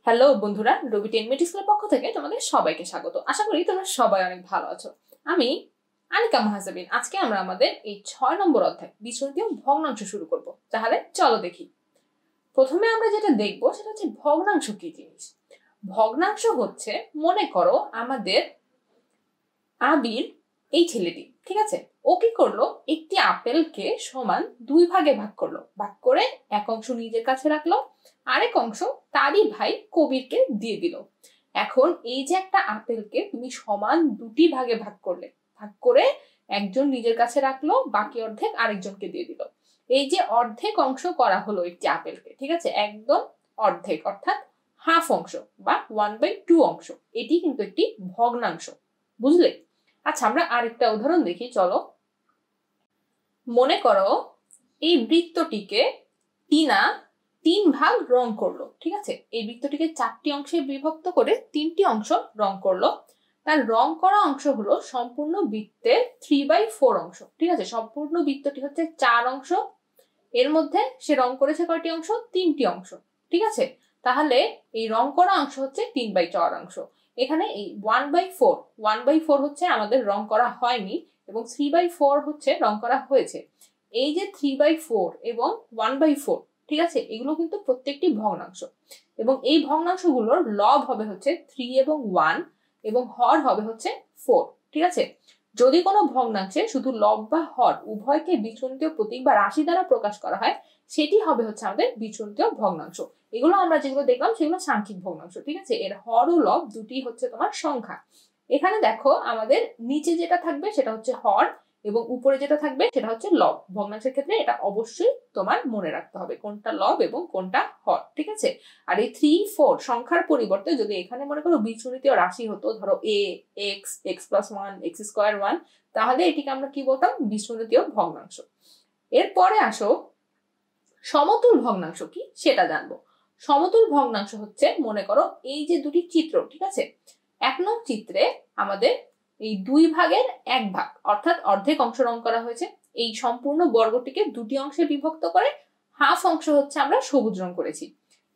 Hello বন্ধুরা, রবি 10 minute স্কুলের পক্ষ থেকে তোমাদের সবাইকে স্বাগত। আশা করি তোমরা সবাই অনেক ভালো আছো। আমি আনিকা মাহাজাবিন। আজকে আমরা আমাদের এই 6 নম্বর অধ্যায় বীজগণিতীয় ভগ্নাংশ শুরু করব। তাহলে চলো দেখি। প্রথমে আমরা যেটা দেখব সেটা হচ্ছে ভগ্নাংশ কি জিনিস। ভগ্নাংশ হচ্ছে, মনে করো আমাদের আবির এই ছেলেটি, ঠিক আছে, ও কি করলো, একটি আপেলকে সমান 2 ভাগে ভাগ করলো। ভাগ করে এক অংশ নিজের কাছে রাখলো, আরেক অংশ তারই ভাই কবিরকে দিয়ে দিল। এখন এই যে একটা আপেলকে তুমি সমান 2টি ভাগে ভাগ করলে, ভাগ করে একজন নিজের কাছে রাখলো, বাকি অর্ধেক আরেকজনকে দিয়ে দিল। এই যে অর্ধেক অংশ করা হলো একটি আপেলকে, ঠিক আছে, একদম অর্ধেক অর্থাৎ হাফ অংশ বা 1/2 অংশ, এটি কিন্তু একটি ভগ্নাংশ। বুঝলে? আচ্ছা, আমরা আরেকটা উদাহরণ দেখি, চলো। মনে করো এই বৃত্তটিকে টিনা 3 ভাগ রং করলো, ঠিক আছে, এই বৃত্তটিকে 4টি অংশে বিভক্ত করে 3টি অংশ রং করলো। তার রং করা অংশ হলো সম্পূর্ণ বৃত্তের 3/4 অংশ, ঠিক আছে। সম্পূর্ণ বৃত্তটি হচ্ছে 4 অংশ, এর মধ্যে সে রং করেছে কয়টি অংশ? 3টি অংশ, ঠিক আছে। তাহলে এই রং করা অংশ হচ্ছে 3/4 অংশ। এখানে এই 1/4 হচ্ছে আমাদের রং করা হয়নি এবং 3/4 হচ্ছে রং করা হয়েছে। এই যে 3/4 এবং 1/4, ঠিক আছে, এগুলো কিন্তু প্রত্যেকটি ভগ্নাংশ এবং এই ভগ্নাংশগুলোর লব হবে হচ্ছে 3 এবং 1 এবং হর হবে হচ্ছে 4, ঠিক আছে। যদি কোনো ভগ্নাংশে শুধু লব বা হর উভয়কে বীজগণিতীয় প্রতীক বা রাশি দ্বারা প্রকাশ করা হয়, সেটি হবে হচ্ছে আমাদের বীজগণিতীয় ভগ্নাংশ। এগুলো আমরা যেগুলো দেখলাম সেগুলো সাংখ্যিক ভগ্নাংশ, ঠিক আছে। এর হর ও লব দুটি হচ্ছে তোমার সংখ্যা। এখানে দেখো আমাদের নিচে যেটা থাকবে সেটা হচ্ছে হর এবং উপরে যেটা থাকবে সেটা হচ্ছে লব। ভগ্নাংশের ক্ষেত্রে এটা অবশ্যই তোমার মনে রাখতে হবে কোনটা লব এবং কোনটা হর, ঠিক আছে। আর এই 3, 4 সংখ্যার পরিবর্তে যদি এখানে মনে করো বীজগণিতীয় রাশি হতো, ধরো a, x, x+1, x² 1, তাহলে এটিকে আমরা কি বলতাম? বীজগণিতীয় ভগ্নাংশ। এরপরে আসো সমতুল ভগ্নাংশ কি সেটা জানবো। সমতুল ভগ্নাংশ হচ্ছে, মনে করো এই যে দুটি চিত্র, ঠিক আছে, 1 নং চিত্রে আমাদের এই 2 ভাগের 1 ভাগ অর্থাৎ অর্ধেক অংশ রং করা হয়েছে। এই সম্পূর্ণ বর্গটিকে 2টি অংশে বিভক্ত করে হাফ অংশ হচ্ছে আমরা সবুজ রং করেছি।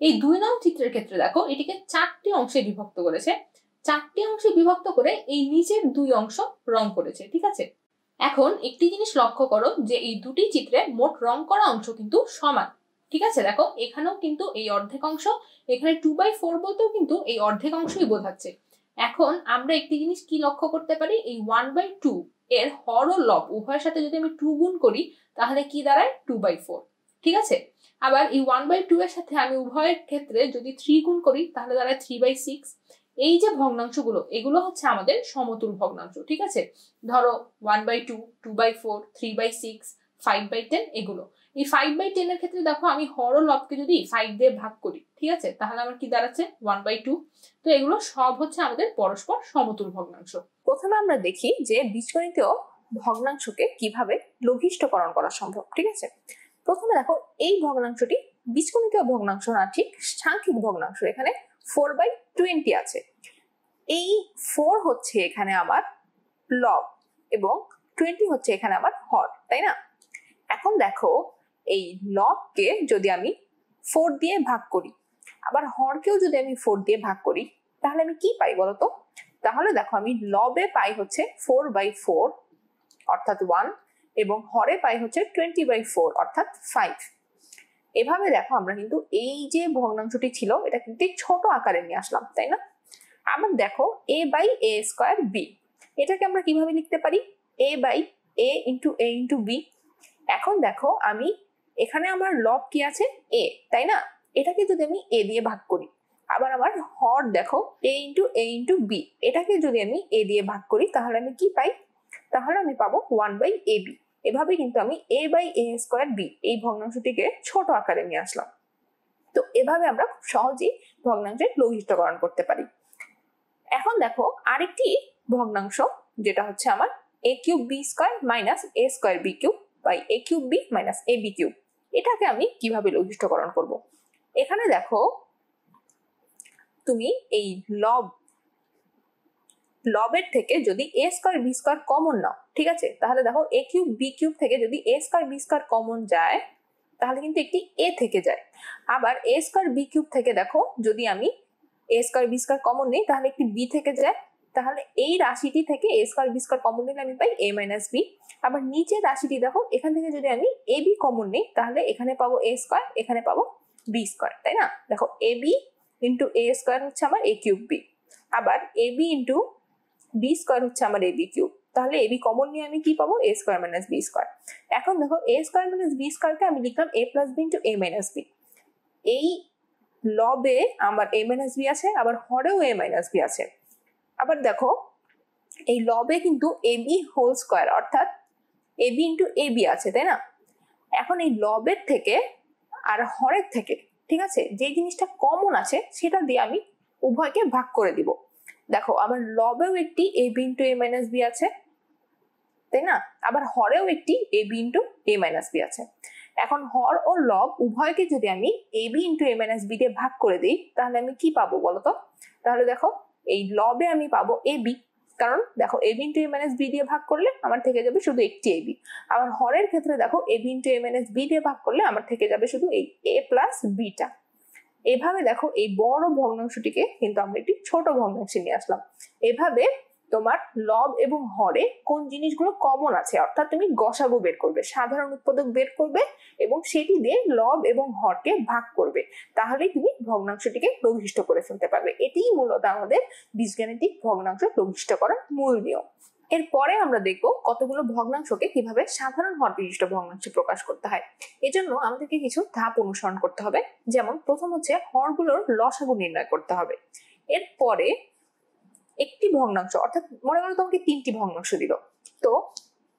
এই 2 নং চিত্রের ক্ষেত্রে দেখো এটিকে 4টি অংশে বিভক্ত করেছে। 4টি অংশে বিভক্ত করে এই নিচের 2 অংশ রং করেছে, ঠিক আছে। এখন একটি জিনিস লক্ষ্য করো যে এই দুটি চিত্রে মোট রং করা অংশ কিন্তু সমান, ঠিক আছে। দেখো এখানেও কিন্তু এই অর্ধেক অংশ, এখানে 2/4 বলতেও কিন্তু এই অর্ধেক অংশই বোঝাচ্ছে। এখন আমরা একটি জিনিস কি লক্ষ্য করতে পারি, এই 1/2 এর হর ও লব উভয়ের সাথে যদি আমি 2 গুণ করি তাহলে কি দাঁড়ায়? 2/4, ঠিক আছে। আবার এই 1/2 এর সাথে আমি উভয়ের ক্ষেত্রে যদি 3 গুণ করি তাহলে দাঁড়ায় 3/6। এই যে ভগ্নাংশগুলো, এগুলো হচ্ছে আমাদের সমতুল ভগ্নাংশ, ঠিক আছে। ধরো 1/2, 2/4, 3/6, 5/10, এগুলো। এই 5/10 এর ক্ষেত্রে দেখো আমি হর ও লবকে যদি 5 দিয়ে ভাগ করি, ঠিক আছে, তাহলে আমার কি দাঁড়াচ্ছে? 1/2। তো এগুলো সব হচ্ছে আমাদের পরস্পর সমতুল ভগ্নাংশ। প্রথমে আমরা দেখি যে বীজগণিতীয় ভগ্নাংশকে কিভাবে লঘিষ্ঠকরণ করা সম্ভব, ঠিক আছে। প্রথমে দেখো এই ভগ্নাংশটি বীজগণিতীয় ভগ্নাংশ না, ঠিক সাংখ্যিক ভগ্নাংশ। এখানে 4/20 আছে। এই 4 হচ্ছে এখানে আমার লব এবং 20 হচ্ছে এখানে আমার হর, তাই না? এখন দেখো এই লবকে যদি আমি 4 দিয়ে ভাগ করি, আবার হরকেও যদি আমি 4 দিয়ে ভাগ করি, তাহলে আমি কি পাই বলতো? তাহলে দেখো আমি লবে পাই হচ্ছে 4/4 অর্থাৎ 1 এবং হরে পাই হচ্ছে 20/4 অর্থাৎ 5। এভাবে দেখো আমরা কিন্তু এই যে ভগ্নাংশটি ছিল এটা কিন্তু ছোট আকারে নিয়ে আসলাম, তাই না? আবার দেখো a/a²b, এটাকে আমরা কিভাবে লিখতে পারি? a/a*b। এখন দেখো আমি এখানে আমার লব কি আছে? a, তাই না? এটাকে যদি আমি a দিয়ে ভাগ করি, আবার আমার হর দেখো a*a*b, এটাকে যদি আমি a দিয়ে ভাগ করি তাহলে আমি কি পাই? তাহলে আমি পাবো 1/ab। এভাবে কিন্তু আমি a/a²b এই ভগ্নাংশটিকে ছোট আকারে নিয়ে আসলাম। তো এভাবে আমরা খুব সহজেই ভগ্নাংশের লঘিষ্ঠকরণ করতে পারি। এখন দেখো আরেকটি ভগ্নাংশ যেটা হচ্ছে আমার a³ b² - a²b³ a³ b - ab³। এটাকে আমি কিভাবে লঘিষ্ঠকরণ করব? এখানে দেখো তুমি এই লবের থেকে যদি a² b² কমন নাও, ঠিক আছে, তাহলে দেখো a³ b³ থেকে যদি a² b² কমন যায় তাহলে কিন্তু একটি a থেকে যায়। আবার a² b³ থেকে দেখো যদি আমি এ স্কয়ার বি স্কয়ার কমন নেই, তাহলে একটি বি থেকে যায়, তাহলে এই রাশিটি থেকে এ স্কয়ার বি স্কয়ার কমন নিলে আমি পাই এ মাইনাস বি। আবার নিচের রাশিটি দেখো, এখান থেকে যদি আমি এ বি কমন নিই তাহলে এখানে পাবো এ স্কয়ার, এখানে পাবো বি স্কয়ার, তাই না? দেখো A B into A square হচ্ছে আমার এ কিউব বি, আবার A B into B square হচ্ছে আমার এ বি কিউব, তাহলে এ বি কমন নিয়ে আমি কি পাবো এ স্কয়ার মাইনাস বি স্কয়ার। এখন দেখো এ স্কয়ার মাইনাস বি স্কয়ারকে আমি লিখলাম এ প্লাস বি ইন্টু এ মাইনাস বি। এই লবে আমার এ মাইনাস বি আছে, আবার হরেও এ মাইনাস বি আছে। আবার দেখো এই লবে কিন্তু এ বি হোল স্কয়ার অর্থাৎ A B into A B আছে, তাই না? এখন এই লবের থেকে আর হরের থেকে, ঠিক আছে, যে জিনিসটা কমন আছে সেটা দিয়ে আমি উভয়কে ভাগ করে দিব। দেখো আমার লবেও একটি A B into A minus B আছে, তাই না? আবার হরেও একটি A B into A minus B আছে। এখন হর ও লব উভয়কে যদি আমি A B into A minus B দিয়ে ভাগ করে দিই তাহলে আমি কি পাবো বলতো? তাহলে দেখো এই লবে আমি পাবো এ বি, কারণ দেখো A B into A minus B দিয়ে ভাগ করলে আমার থেকে যাবে শুধু একটি এ বি। আবার হরের ক্ষেত্রে দেখো A B into A minus B দিয়ে ভাগ করলে আমার থেকে যাবে শুধু এই এ প্লাস বিটা। এভাবে দেখো এই বড় ভগ্নাংশটিকে কিন্তু আমরা একটি ছোট ভগ্নাংশে নিয়ে আসলাম। এভাবে তোমার লব এবং হরে কোন জিনিসগুলো কমন আছে, অর্থাৎ তুমি গসাগু বের করবে, সাধারণ উৎপাদক বের করবে এবং সেটি দিয়ে লব এবং হরকে ভাগ করবে, তাহলেই তুমি ভগ্নাংশটিকে লঘিষ্ঠ করে ফেলতে পারবে। এটিই মূলত আমাদের বীজগাণিতিক ভগ্নাংশ লঘিষ্ঠ করার মূল নিয়ম। এরপরে আমরা দেখব কতগুলো ভগ্নাংশকে কিভাবে সাধারণ হর বিশিষ্ট ভগ্নাংশে প্রকাশ করতে হয়। এজন্য আমাদেরকে কিছু ধাপ অনুসরণ করতে হবে। যেমন প্রথম হচ্ছে হরগুলোর লসাগু নির্ণয় করতে হবে। এরপরে একটি ভগ্নাংশ, অর্থাৎ মনে করো তোমাকে 3টি ভগ্নাংশ দিল, তো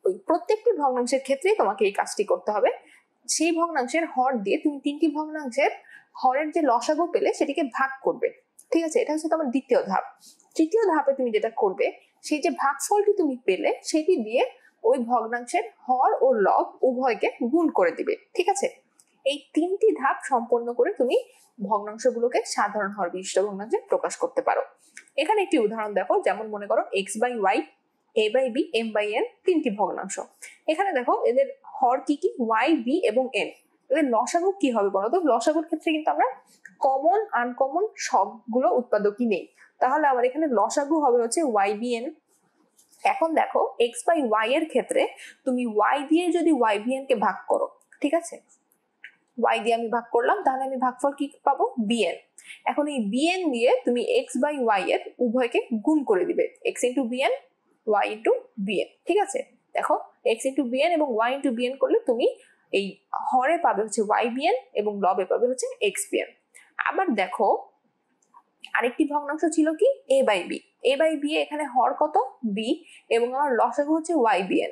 ওই প্রত্যেকটি ভগ্নাংশের ক্ষেত্রেই তোমাকে এই কাজটি করতে হবে। সেই ভগ্নাংশের হর দিয়ে তুমি 3টি ভগ্নাংশের হরের যে লসাগু পেলে সেটিকে ভাগ করবে, ঠিক আছে? এটা হচ্ছে তোমার দ্বিতীয় ধাপ। তৃতীয় ধাপে তুমি যেটা করবে, সেই যে ভাগফলটি তুমি পেলে সেটি দিয়ে ওই ভগ্নাংশের হর ও লব উভয়কে গুণ করে দিবে, ঠিক আছে? এই 3টি ধাপ সম্পন্ন করে তুমি ভগ্নাংশগুলোকে সাধারণ হর বিশিষ্ট ভগ্নাংশে প্রকাশ করতে পারো। এখানে একটি উদাহরণ দেখো, যেমন মনে করো X by Y, A by B, M by N 3টি ভগ্নাংশ। এখানে দেখো এদের হর কি কি, ওয়াই, বি এবং এন। এদের লসাগু কি হবে বলতো? লসাগুর ক্ষেত্রে কিন্তু আমরা কমন আনকমন সবগুলো উৎপাদকই নেই, তাহলে আমার এখানে লসাগু হবে হচ্ছে ওয়াই বি এন। এখন দেখো এক্স বাই ওয়াই এর ক্ষেত্রে তুমি ওয়াই দিয়ে যদি ওয়াই বি এন কে ভাগ করো, ঠিক আছে, ওয়াই দিয়ে আমি ভাগ করলাম, তাহলে আমি ভাগফল কি পাবো? বিএন। এখন এই বিএন দিয়ে তুমি এক্স বাই ওয়াই এর উভয়কে গুণ করে দিবে, X into BN, Y into BN, ঠিক আছে? দেখো এক্স ইন্টু বিএন এবং ওয়াই ইন্টু বিএন করলে তুমি এই হরে পাবে হচ্ছে ওয়াই বিএন এবং লবে পাবে হচ্ছে এক্স বিএন। আবার দেখো আরেকটি ভগ্নাংশ ছিল কি, a by b. A by b এখানে হর কত? বি, এবং আমার লসাগু হচ্ছে ওয়াই বিএন।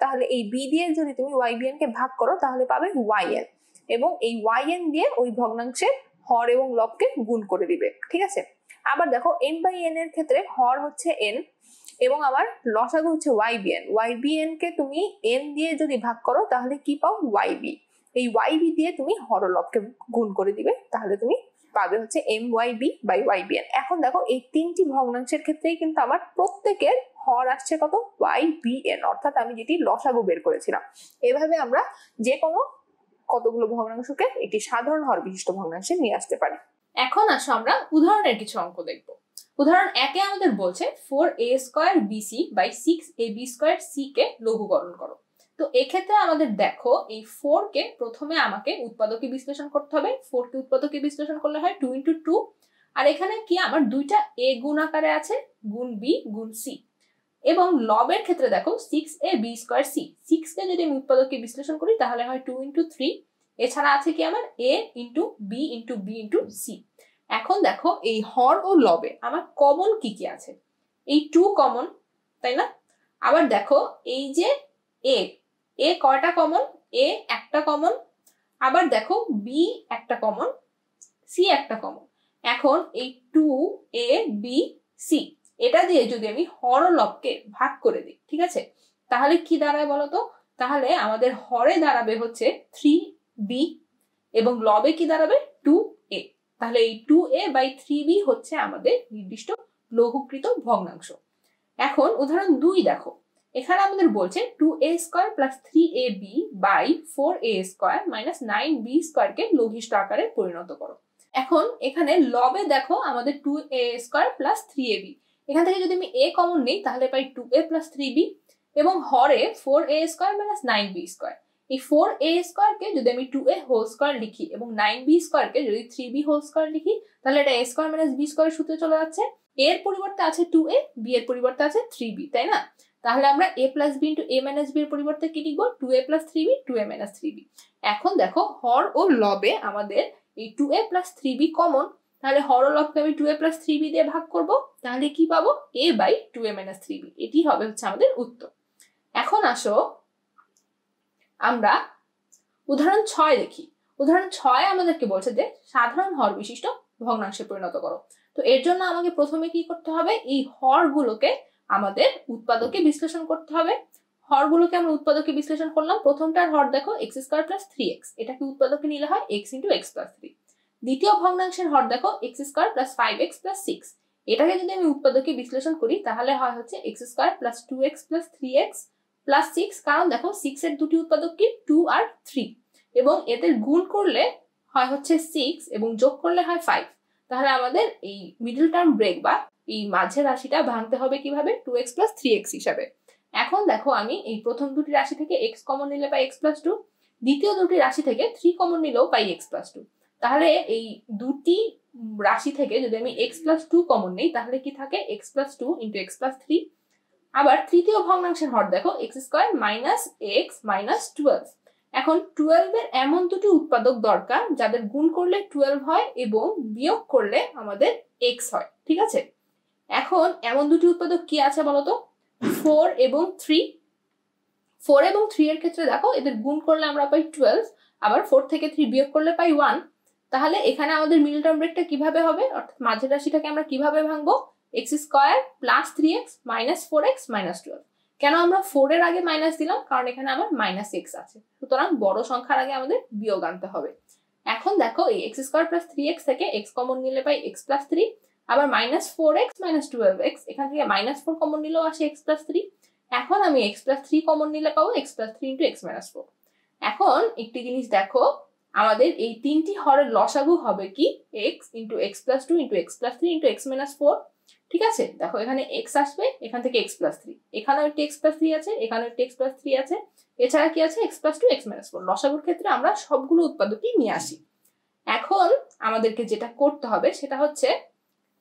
তাহলে এই বি দিয়ে যদি তুমি ওয়াই বিএন কে ভাগ করো তাহলে পাবে ওয়াই এন, এবং এই ওয়াই এন দিয়ে ওই ভগ্নাংশের হর এবং লবকে গুণ করে দিবে, ঠিক আছে? আবার দেখো এম বাই এন এর ক্ষেত্রে হর হচ্ছে এন এবং আমার লসাগু হচ্ছে ওয়াই বিএন। ওয়াই বিএন কে তুমি এন দিয়ে যদি ভাগ করো তাহলে কি পাও? Y B. এই ওয়াই বি দিয়ে তুমি হর ও লবকে গুণ করে দিবে, তাহলে তুমি পাবে হচ্ছে M Y B by Y BN. এখন দেখো এই 3টি ভগ্নাংশের ক্ষেত্রেই কিন্তু আমার প্রত্যেকের হর আসছে কত? ওয়াই বি এন, অর্থাৎ আমি যেটি লসাগু বের করেছিলাম। এভাবে আমরা যে কোনো কতগুলো ভগ্নাংশকে একটি সাধারণ হর বিশিষ্ট ভগ্নাংশে নিয়ে আসতে পারি। এখন আসো আমরা উদাহরণের কিছু অঙ্ক দেখব। উদাহরণ 1-এ আমাদের বলছে 4a square bc by 6ab square c কে লঘুকরণ করো। তো এক্ষেত্রে আমাদের দেখো এই 4 কে প্রথমে আমাকে উৎপাদকে বিশ্লেষণ করতে হবে। 4 কে উৎপাদকে বিশ্লেষণ করলে হয় 2 × 2, আর এখানে কি আমার দুইটা a গুণ আকারে আছে, গুণ b গুণ c। এবং লবের ক্ষেত্রে দেখো 6ab স্কয়ার c, 6 কে যদি আমি উৎপাদকে বিশ্লেষণ করি তাহলে হয় 2 × 3। এছাড়া আছে কি আমার a × b × b × c। এখন দেখো এই হর ও লবে আমার কমন কি কি আছে? এই 2 কমন, তাই না? আবার দেখো এই যে a কয়টা কমন? a একটা কমন। আবার দেখো b একটা কমন, c একটা কমন। এখন এই 2a b c এটা দিয়ে যদি আমি হর ও লবকে ভাগ করে দিই, ঠিক আছে, তাহলে কি দাঁড়ায় বলতো? তাহলে আমাদের হরে দাঁড়াবে হচ্ছে 3b এবং লবে কি দাঁড়াবে? 2a। তাহলে এই 2a বাই 3b হচ্ছে আমাদের নির্দিষ্ট লঘুকৃত ভগ্নাংশ। এখন উদাহরণ 2 দেখো, এখানে আমাদের বলছে 2a square plus 3ab by 4a square minus 9b square কে লঘিষ্ঠ আকারে পরিণত করো। এখন এখানে লবে দেখো আমাদের 2a² প্লাস 3ab, এখান থেকে যদি আমি a কমন নেই তাহলে পাই 2a প্লাস 3b, এবং হরে 4a² মাইনাস 9b²। এই 4a² কে যদি আমি 2a হোল স্কয়ার লিখি এবং 9b² কে যদি 3b হোল স্কয়ার লিখি তাহলে এটা a² মাইনাস b² সূত্রে চলে যাচ্ছে। a এর পরিবর্তে আছে 2a, b এর পরিবর্তে আছে 3b, তাই না? তাহলে আমরা a plus b into a minus b এর পরিবর্তে কি লিখবো? 2a plus 3b, 2a minus 3b। এখন দেখো হর ও লবে আমাদের এই 2a প্লাস 3b কমন, তাহলে হর ও লবকে আমি 2a প্লাস 3b দিয়ে ভাগ করব, তাহলে কি পাবো? a by 2a minus 3b। এটি হবে হচ্ছে আমাদের উত্তর। এখন আসো আমরা উদাহরণ 6 দেখি। উদাহরণ 6 আমাদেরকে বলছে যে সাধারণ হর বিশিষ্ট ভগ্নাংশে পরিণত করো। তো এর জন্য আমাকে প্রথমে কি করতে হবে? এই হরগুলোকে আমাদের উৎপাদকে বিশ্লেষণ করতে হবে। হরগুলোকে আমরা উৎপাদকে বিশ্লেষণ করলাম। প্রথমটার হর দেখো x² প্লাস 3x, এটাকে উৎপাদকে নিলে হয় x ইন্টু x প্লাস 3। দ্বিতীয় ভগ্নাংশের হর দেখো x² প্লাস 5x প্লাস 6, এটাকে যদি আমি উৎপাদকে বিশ্লেষণ করি তাহলে হয় হচ্ছে x² plus 2x plus 3x plus 6, কারণ দেখো 6 এর দুটি উৎপাদক কি? 2 আর 3, এবং এদের গুণ করলে হয় হচ্ছে 6 এবং যোগ করলে হয় 5। তাহলে আমাদের এই মিডল টার্ম ব্রেক বা এই মাঝের রাশিটা ভাঙতে হবে কিভাবে? 2x প্লাস 3x হিসাবে। এখন দেখো আমি এই প্রথম দুটি রাশি থেকে x কমন নিলে পাই x প্লাস 2, দ্বিতীয় দুটি রাশি থেকে 3 কমন নিলেও পাই x প্লাস 2। তাহলে এই দুটি রাশি থেকে যদি আমি x প্লাস 2 কমন নেই তাহলে কি থাকে? x plus 2 into x plus 3। আবার তৃতীয় ভগ্নাংশের হর দেখো x² মাইনাস x মাইনাস 12। এখন 12 এর এমন দুটি উৎপাদক দরকার যাদের গুণ করলে 12 হয় এবং বিয়োগ করলে আমাদের x হয়, ঠিক আছে? এখন এমন দুটি উৎপাদক কি আছে বলতো? 4 এবং 3। 4 এবং 3 এর ক্ষেত্রে দেখো এদের গুণ করলে আমরা পাই 12, আবার 4 থেকে 3 বিয়োগ করলে পাই 1। তাহলে এখানে আমাদের মিডল টার্ম ব্রেকটা কিভাবে হবে, অর্থাৎ মাঝের রাশিটাকে আমরা কিভাবে ভাঙবো? x² plus 3x minus 4x minus 12। কেন আমরা 4 এর আগে মাইনাস দিলাম? কারণ এখানে আমার মাইনাস x আছে, সুতরাং বড় সংখ্যার আগে আমাদের বিয়োগ আনতে হবে। এখন দেখো এই x² প্লাস 3x থেকে x কমন নিলে পাই x প্লাস 3, আবার মাইনাস 4x মাইনাস 12x, এখান থেকে মাইনাস 4 কমন নিলেও আসে x প্লাস 3। এখন আমি x প্লাস 3 কমন নিলে পাবো x plus 3 into x minus 4। এখন একটি জিনিস দেখো, আমাদের এই তিনটি হরের লসাগু হবে কি? x into x plus 2 into x plus 3 into x minus 4, ঠিক আছে? দেখো এখানে x আসবে, এখান থেকে x প্লাস 3, এখানেও একটি x প্লাস 3 আছে, এখানেও একটি x প্লাস 3 আছে, এছাড়া কি আছে? x plus 2 x minus 4। লসাগুর ক্ষেত্রে আমরা সবগুলো উৎপাদকই নিয়ে আসি। এখন আমাদেরকে যেটা করতে হবে সেটা হচ্ছে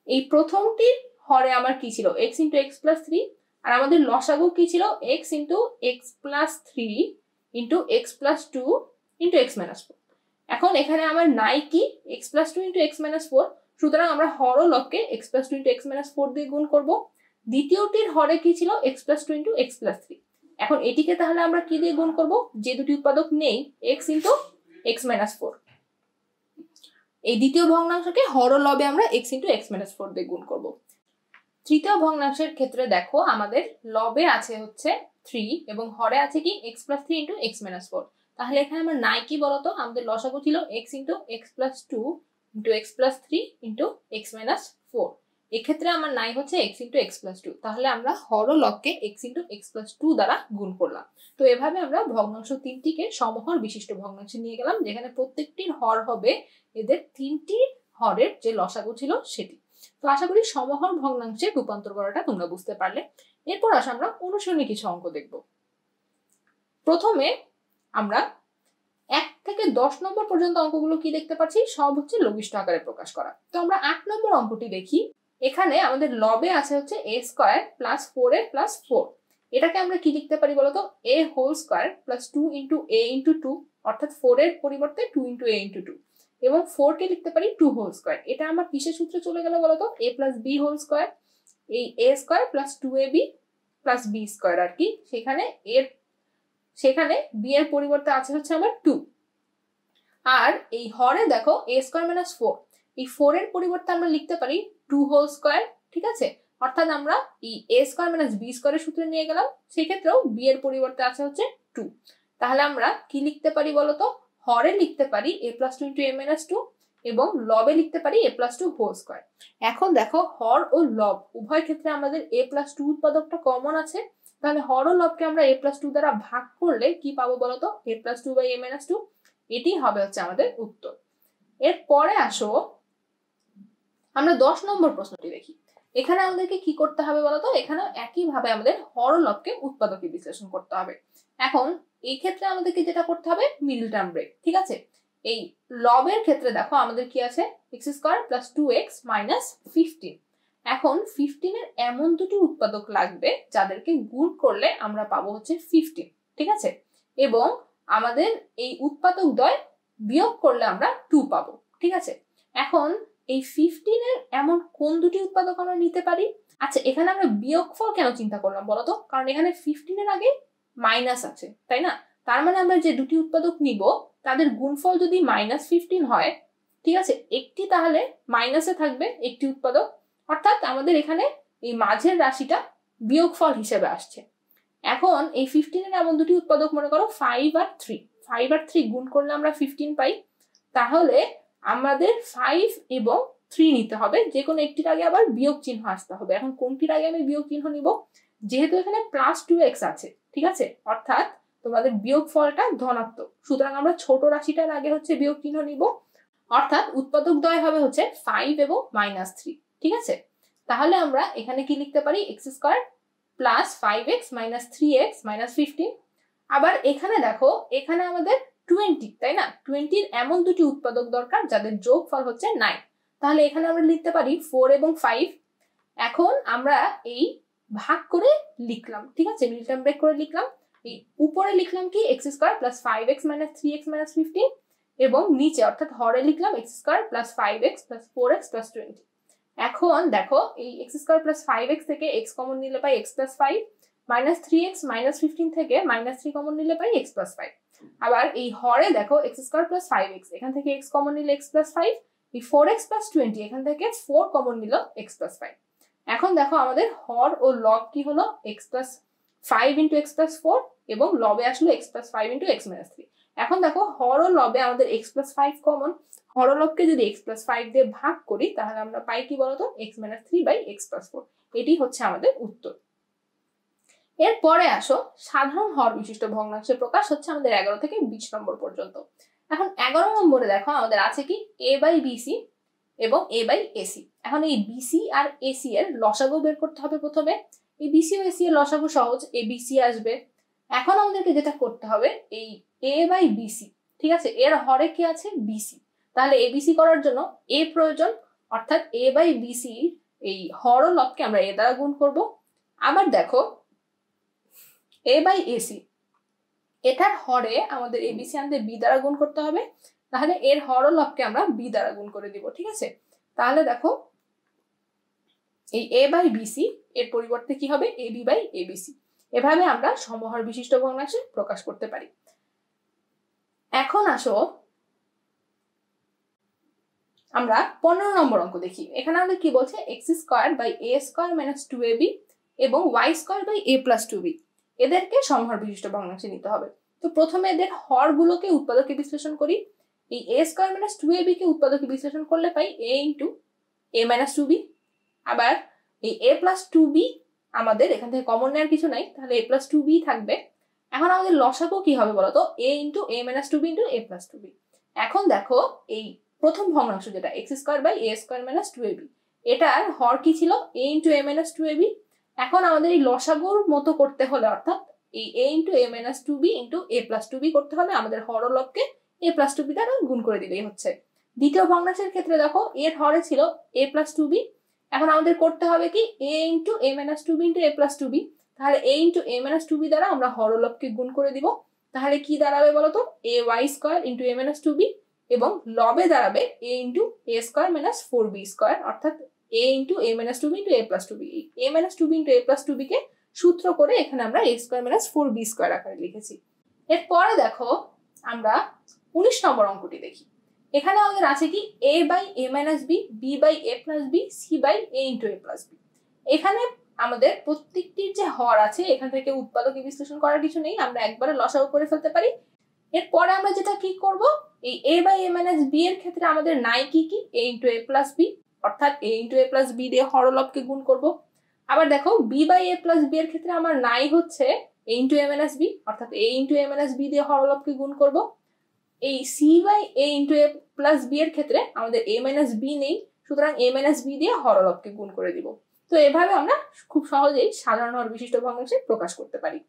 এই প্রথমটির হরে আমার কি ছিল? x ইন্টু x প্লাস 3, আর আমাদের লসাগু কি ছিল? x into x plus 3 into x plus 2 into x minus 4। এখন এখানে আমার নাই কি? x plus 2 into x minus 4, সুতরাং আমরা হর ও লবকে x plus 2 into x minus 4 দিয়ে গুণ করব। দ্বিতীয়টির হরে কি ছিল? x plus 2 into x plus 3। এখন এটিকে তাহলে আমরা কি দিয়ে গুণ করব? যে দুটি উৎপাদক নেই, x ইন্টু x মাইনাস 4। এই দ্বিতীয় ভগ্নাংশকে হর ও লবে আমরা x ইন্টু x মাইনাস 4 দিয়ে গুণ করব। তৃতীয় ভগ্নাংশের ক্ষেত্রে দেখো আমাদের লবে আছে হচ্ছে 3 এবং হরে আছে কি? x plus 3 into x minus 4। তাহলে এখানে আমার নাই কি বলতো? আমাদের লসাগু ছিল x into x plus 2 into x plus 3 into x minus 4। এক্ষেত্রে আমার নাই হচ্ছে x ইন্টু x প্লাস 2। তাহলে আমরা হর ও লবকে x ইন্টু x প্লাস 2 দ্বারা গুণ করলাম। তো এভাবে আমরা ভগ্নাংশ তিনটিকে সমহর বিশিষ্ট ভগ্নাংশে নিয়ে গেলাম, যেখানে প্রত্যেকটির হর হবে এদের তিনটি হরের যে লসাগু ছিল সেটি। তো আশা করি সমহর ভগ্নাংশে রূপান্তর করাটা তোমরা বুঝতে পারলে। এরপর আসলে আমরা অনুসরণী কিছু অঙ্ক দেখব। প্রথমে আমরা 1 থেকে 10 নম্বর পর্যন্ত অঙ্কগুলো কি দেখতে পাচ্ছি? সব হচ্ছে লঘিষ্ঠ আকারে প্রকাশ করা। তো আমরা 8 নম্বর অঙ্কটি দেখি। এখানে আমাদের লবে আছে হচ্ছে a² প্লাস 4a প্লাস 4। এটাকে আমরা কি লিখতে পারি বলতো? a whole square plus 2 into a into 2, অর্থাৎ 4 এর পরিবর্তে 2 ইন্টু a ইন্টু 2, এবং 4 কে লিখতে পারি 2 হোল স্কয়ার। এটা আমার কিসের সূত্রে চলে গেল বলতো? a plus b whole square. এই a² plus 2ab plus b square আর কি, সেখানে b এর পরিবর্তে আছে হচ্ছে আমার 2। আর এই হরে দেখো a² মাইনাস 4, এই 4 এর পরিবর্তে আমরা লিখতে পারি 2 হোল স্কয়ার, ঠিক আছে? অর্থাৎ আমরা এই a² মাইনাস b স্কয়ারের সূত্রে নিয়ে গেলাম, সেই ক্ষেত্রেও b এর পরিবর্তে আছে হচ্ছে 2। তাহলে আমরা কি লিখতে পারি বলতো? হরে লিখতে পারি a plus 2 into a minus 2 এবং লবে লিখতে পারি a প্লাস 2 হোল স্কয়ার। এখন দেখো হর ও লব উভয় ক্ষেত্রে আমাদের a প্লাস 2 উৎপাদকটা কমন আছে, তাহলে হর ও লবকে আমরা a প্লাস 2 দ্বারা ভাগ করলে কি পাবো বলতো? a plus 2 by a minus 2। এটি হবে হচ্ছে আমাদের উত্তর। এরপরে আসো আমরা 10 নম্বর প্রশ্নটি দেখি। এখানে আমাদেরকে কি করতে হবে বলতো, এখানে একইভাবে আমাদের হর ও লবকে উৎপাদকে বিশ্লেষণ করতে হবে। এখন এই ক্ষেত্রে আমাদেরকে যেটা করতে হবে মিডল টার্ম ব্রেক, ঠিক আছে। এই লবের ক্ষেত্রে দেখো আমাদের কি আছে x square plus 2x minus 15। এখন 15 এর এমন দুটি উৎপাদক লাগবে যাদেরকে গুণ করলে আমরা পাবো হচ্ছে 15, ঠিক আছে। এবং আমাদের এই উৎপাদক দ্বয় বিয়োগ করলে আমরা 2 পাবো, ঠিক আছে। এখন এই 15 এর এমন কোন দুটি উৎপাদক আমরা নিতে পারি? আচ্ছা, এখানে আমরা বিয়োগফল কেন চিন্তা করলাম বলতো, কারণ এখানে 15 এর আগে মাইনাস আছে, তাই না। তার মানে আমরা যে দুটি উৎপাদক নিব তাদের গুণফল যদি -15 হয়, ঠিক আছে, একটি তাহলে মাইনাসে থাকবে একটি উৎপাদক, অর্থাৎ আমাদের এখানে এই মাঝের রাশিটা বিয়োগফল হিসেবে আসছে। এখন এই 15 এর এমন দুটি উৎপাদক মনে করো 5 আর 3, 5 আর 3 গুণ করলে আমরা 15 পাই। তাহলে আমাদের 5 এবং 3 নিতে হবে, যে কোনো একটির আগে আবার বিয়োগ চিহ্ন আসতে হবে। এখন কোনটির আগে আমি বিয়োগ চিহ্ন নিব? যেহেতু এখানে প্লাস 2x আছে, ঠিক আছে, অর্থাৎ তোমাদের বিয়োগ ফলটা ধনাত্মক, সুতরাং আমরা ছোট রাশিটার আগে হচ্ছে বিয়োগ চিহ্ন নিব, অর্থাৎ উৎপাদক দ্বয় হবে হচ্ছে 5 এবং -3, ঠিক আছে। তাহলে আমরা এখানে কি লিখতে পারি, x square plus 5x minus 3x minus 15। আবার এখানে দেখো এখানে আমাদের 20, তাই না, 20 এর এমন দুটি উৎপাদক দরকার যাদের যোগফল হচ্ছে 9। তাহলে এখানে আমরা লিখতে পারি 4 এবং 5। এখন আমরা এই ভাগ করে লিখলাম, ঠিক আছে, মিডল টার্ম ব্রেক করে লিখলাম। এই উপরে লিখলাম কি x square plus 5x minus 3x minus 15, এবং নিচে অর্থাৎ হরে লিখলাম x square plus 5x plus 4x plus 20। এখন দেখো এই x স্কয়ার প্লাস 5x থেকে x কমন নিলে পাই x plus 5, minus 3x minus 15 থেকে মাইনাস 3 কমন নিলে পাই x প্লাস 5। আবার এই হরে দেখো x স্কয়ার প্লাস 5x, এখান থেকে x কমন নিলে x প্লাস 5, এই 4x প্লাস 20, এখান থেকে 4 কমন নিল x প্লাস 5। এখন দেখো আমাদের হর ও লব কি হলো, x plus 5 into x plus 4, এবং লবে আসলো x plus 5 into x minus 3। এখন দেখো হর ও লবে আমাদের x প্লাস 5 কমন, হরলবকে যদি x প্লাস 5 দিয়ে ভাগ করি তাহলে আমরা পাই কি বলতো, x minus 3 by x plus 4। এটি হচ্ছে আমাদের উত্তর। এরপরে আসো সাধারণ হর বিশিষ্ট ভগ্নাংশের প্রকাশ হচ্ছে আমাদের 11 থেকে 20 নম্বর পর্যন্ত। এখন 11 নম্বরে দেখো আমাদের আছে কি a বাই বিসি এবং a বাই এসি। এখন এই বিসি আর এসি এর লসাগু বের করতে হবে প্রথমে। এই বিসি ও এসি এর লসাগু সহজ, এ বিসি আসবে। এখন আমাদেরকে যেটা করতে হবে এই a বাই বিসি, ঠিক আছে, এর হরে কি আছে বিসি, তাহলে এবিসি করার জন্য এ প্রয়োজন, অর্থাৎ a বাই বিসি এই হর ও লবকে আমরা a দ্বারা গুণ করব। আবার দেখো a বাই এসি, এটার হরে আমাদের এবিসি আনতে বি দ্বারা গুণ করতে হবে, তাহলে এর হর ও লবকে আমরা বি দ্বারা গুণ করে দিব, ঠিক আছে। তাহলে দেখো এই a বাই বিসি এর পরিবর্তে কি হবে এবি বাই এবিসি। এভাবে আমরা সমহর বিশিষ্ট ভগ্নাংশে প্রকাশ করতে পারি। এখন আসো আমরা 15 নম্বর অঙ্ক দেখি। এখানে আমাদের কি বলছে, x square by a square minus 2ab এবং y square by a plus 2b এদেরকে সমহর বিশিষ্ট ভগ্নাংশে নিতে হবে। তো প্রথমে এদের হরগুলোকে উৎপাদকে বিশ্লেষণ করি। এই a স্কয়ার মাইনাস 2ab কে উৎপাদকে বিশ্লেষণ করলে পাই a into a minus 2b। আবার এই a প্লাস 2b আমাদের এখান থেকে কমন নেওয়ার কিছু নাই, তাহলে a প্লাস 2b থাকবে। এখন আমাদের লসাগু কি হবে বলতো, a into a minus 2b into a plus 2b। এখন দেখো এই প্রথম ভগ্নাংশ যেটা x square by a square minus 2ab, এটার হর কি ছিল a into a minus 2ab। এখন আমাদের এই লসাগুর মতো করতে হলে, অর্থাৎ এই a into a minus 2b into a plus 2b করতে হলে আমাদের হর ও লবকে a প্লাস 2b দ্বারা গুণ করে দিলেই হচ্ছে। দ্বিতীয় ভগ্নাংশের ক্ষেত্রে দেখো এর হরে ছিল a প্লাস 2b, এখন আমাদের করতে হবে কি a into a minus 2b into a plus 2b, তাহলে a into a minus 2b দ্বারা আমরা হর ও লবকে গুণ করে দিব। তাহলে কি দাঁড়াবে বলতো, a y square into a minus 2b, এবং লবে দাঁড়াবে a into a square minus 4b square, অর্থাৎ a into a minus 2b into a plus 2b। a minus 2b into a plus 2b কে সূত্র করে এখানে আমরা a square minus 4b square আকারে লিখেছি। এরপরে দেখো আমরা 19 নম্বর অঙ্কটি দেখি। এখানে আমাদের আছে কি a by a minus b, b by a plus b, c by a into a plus b। এখানে আমাদের প্রত্যেকটির যে হর আছে এখান থেকে উৎপাদকে বিশ্লেষণ করার কিছু নেই, আমরা একবারে লসাগু করে ফেলতে পারি। এরপরে আমরা যেটা কি করব, এই a by a minus b এর ক্ষেত্রে আমাদের নাই কি কি a into a plus b, অর্থাৎ a into a plus b দিয়ে হর ও লবকে গুণ করব। আবার দেখো b by a plus b এর ক্ষেত্রে আমার নাই হচ্ছে a into a minus b, অর্থাৎ a into a minus b দিয়ে হর ও লবকে গুণ করব। এই c by a into a plus b এর ক্ষেত্রে আমাদের a মাইনাস b নেই, সুতরাং a - b দিয়ে হরলবকে গুণ করে দিব। তো এভাবে আমরা খুব সহজেই সাধারণ হর বিশিষ্ট ভগ্নাংশে প্রকাশ করতে পারি।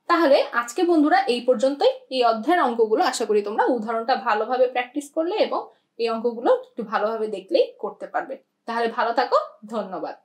তাহলে আজকে বন্ধুরা এই পর্যন্তই। এই অধ্যায়ের অঙ্কগুলো আশা করি তোমরা উদাহরণটা ভালোভাবে প্র্যাকটিস করলে এবং এই অঙ্কগুলো একটু ভালোভাবে দেখলেই করতে পারবে। তাহলে ভালো থাকো, ধন্যবাদ।